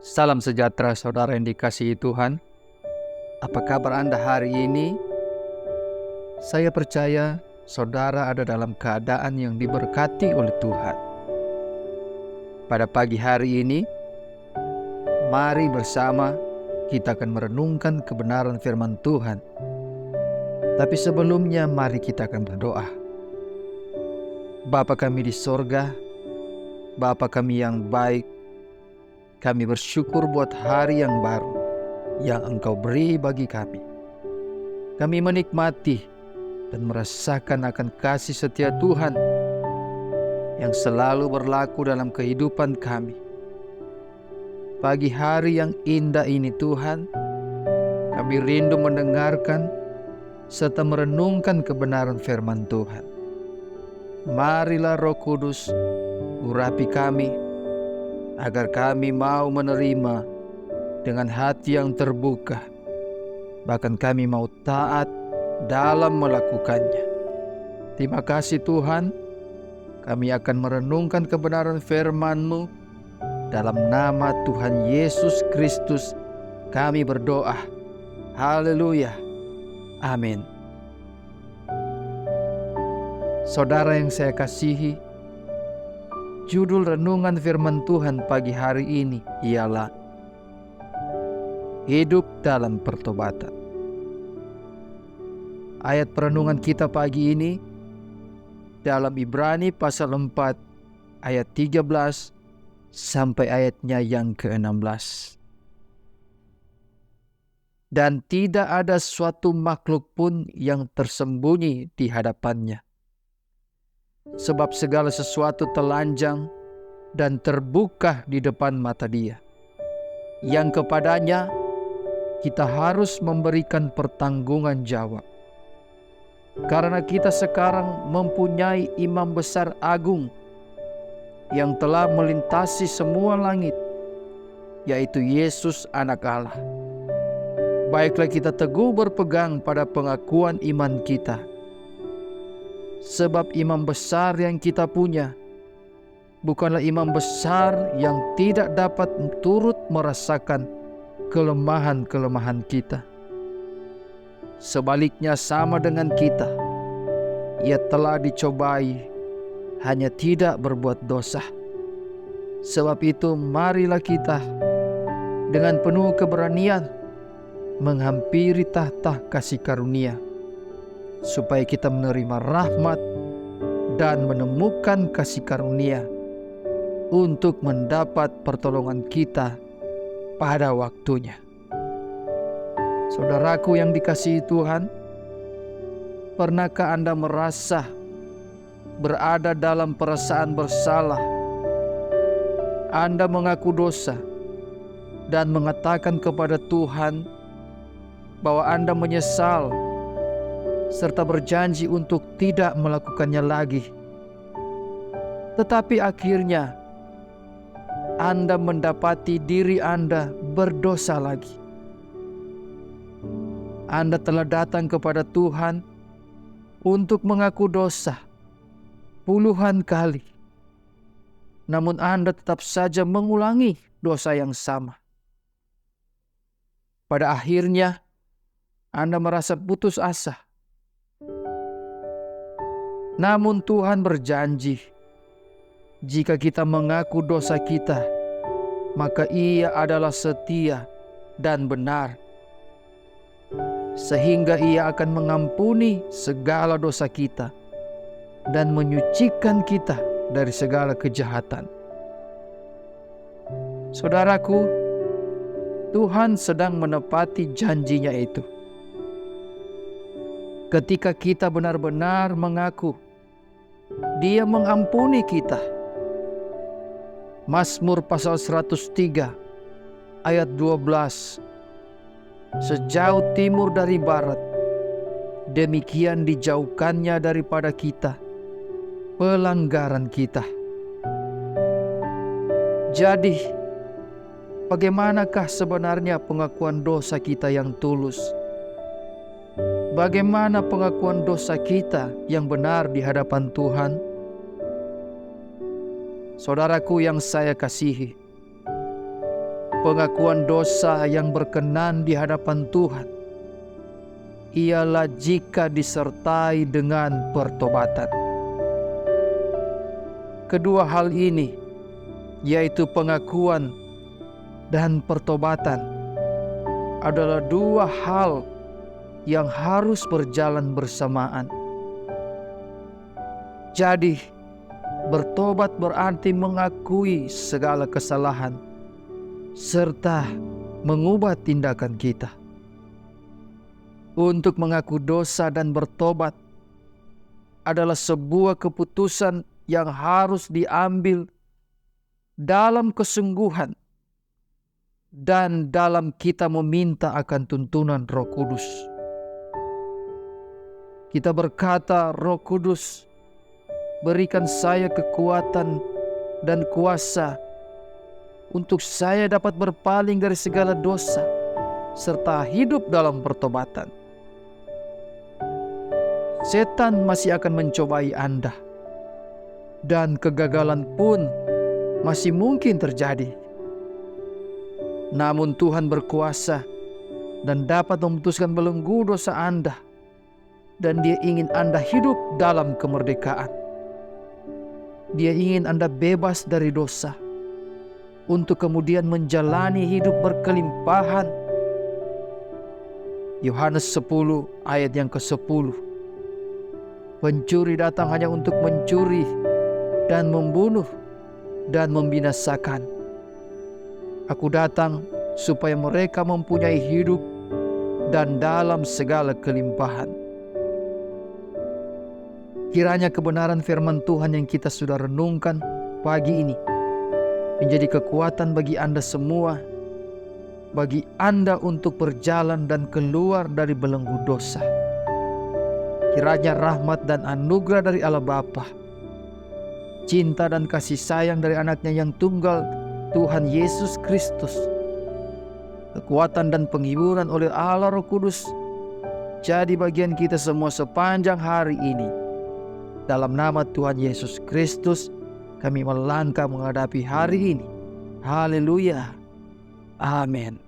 Salam sejahtera saudara yang dikasihi Tuhan. Apa kabar Anda hari ini? Saya percaya saudara ada dalam keadaan yang diberkati oleh Tuhan. Pada pagi hari ini, mari bersama kita akan merenungkan kebenaran firman Tuhan. Tapi sebelumnya mari kita akan berdoa. Bapa kami di sorga, Bapa kami yang baik, kami bersyukur buat hari yang baru yang Engkau beri bagi kami. Kami menikmati dan merasakan akan kasih setia Tuhan yang selalu berlaku dalam kehidupan kami. Pagi hari yang indah ini Tuhan, kami rindu mendengarkan serta merenungkan kebenaran firman Tuhan. Marilah Roh Kudus urapi kami, agar kami mau menerima dengan hati yang terbuka. Bahkan kami mau taat dalam melakukannya. Terima kasih Tuhan, kami akan merenungkan kebenaran firman-Mu. Dalam nama Tuhan Yesus Kristus kami berdoa. Haleluya. Amin. Saudara yang saya kasihi, judul renungan firman Tuhan pagi hari ini ialah Hidup dalam Pertobatan. Ayat perenungan kita pagi ini dalam Ibrani pasal 4 ayat 13 sampai ayatnya yang ke-16. Dan tidak ada suatu makhluk pun yang tersembunyi di hadapannya, sebab segala sesuatu telanjang dan terbuka di depan mata Dia, yang kepadanya kita harus memberikan pertanggungan jawab. Karena kita sekarang mempunyai imam besar agung yang telah melintasi semua langit, yaitu Yesus Anak Allah. Baiklah kita teguh berpegang pada pengakuan iman kita. Sebab imam besar yang kita punya bukanlah imam besar yang tidak dapat turut merasakan kelemahan-kelemahan kita. Sebaliknya sama dengan kita, Ia telah dicobai, hanya tidak berbuat dosa. Sebab itu marilah kita dengan penuh keberanian menghampiri tahta kasih karunia, supaya kita menerima rahmat dan menemukan kasih karunia untuk mendapat pertolongan kita pada waktunya. Saudaraku yang dikasihi Tuhan, pernahkah Anda merasa berada dalam perasaan bersalah? Anda mengaku dosa dan mengatakan kepada Tuhan bahwa Anda menyesal serta berjanji untuk tidak melakukannya lagi. Tetapi akhirnya Anda mendapati diri Anda berdosa lagi. Anda telah datang kepada Tuhan untuk mengaku dosa puluhan kali, namun Anda tetap saja mengulangi dosa yang sama. Pada akhirnya Anda merasa putus asa. Namun Tuhan berjanji, jika kita mengaku dosa kita, maka Ia adalah setia dan benar, sehingga Ia akan mengampuni segala dosa kita dan menyucikan kita dari segala kejahatan. Saudaraku, Tuhan sedang menepati janjinya itu. Ketika kita benar-benar mengaku, Dia mengampuni kita. Mazmur pasal 103 ayat 12. Sejauh timur dari barat, demikian dijauhkannya daripada kita pelanggaran kita. Jadi, bagaimanakah sebenarnya pengakuan dosa kita yang tulus? Bagaimana pengakuan dosa kita yang benar di hadapan Tuhan? Saudaraku yang saya kasihi, pengakuan dosa yang berkenan di hadapan Tuhan ialah jika disertai dengan pertobatan. Kedua hal ini, yaitu pengakuan dan pertobatan, adalah dua hal yang harus berjalan bersamaan. Jadi, bertobat berarti mengakui segala kesalahan serta mengubah tindakan kita. Untuk mengaku dosa dan bertobat adalah sebuah keputusan yang harus diambil dalam kesungguhan dan dalam kita meminta akan tuntunan Roh Kudus. Kita berkata, Roh Kudus, berikan saya kekuatan dan kuasa untuk saya dapat berpaling dari segala dosa serta hidup dalam pertobatan. Setan masih akan mencobai Anda, dan kegagalan pun masih mungkin terjadi. Namun Tuhan berkuasa dan dapat memutuskan belenggu dosa Anda, dan Dia ingin Anda hidup dalam kemerdekaan. Dia ingin Anda bebas dari dosa, untuk kemudian menjalani hidup berkelimpahan. Yohanes 10 ayat yang ke-10. Pencuri datang hanya untuk mencuri dan membunuh dan membinasakan. Aku datang supaya mereka mempunyai hidup dan dalam segala kelimpahan. Kiranya kebenaran firman Tuhan yang kita sudah renungkan pagi ini menjadi kekuatan bagi Anda semua, bagi Anda untuk berjalan dan keluar dari belenggu dosa. Kiranya rahmat dan anugerah dari Allah Bapa, cinta dan kasih sayang dari anaknya yang tunggal, Tuhan Yesus Kristus, kekuatan dan penghiburan oleh Allah Roh Kudus jadi bagian kita semua sepanjang hari ini. Dalam nama Tuhan Yesus Kristus, kami melangkah menghadapi hari ini. Haleluya. Amin.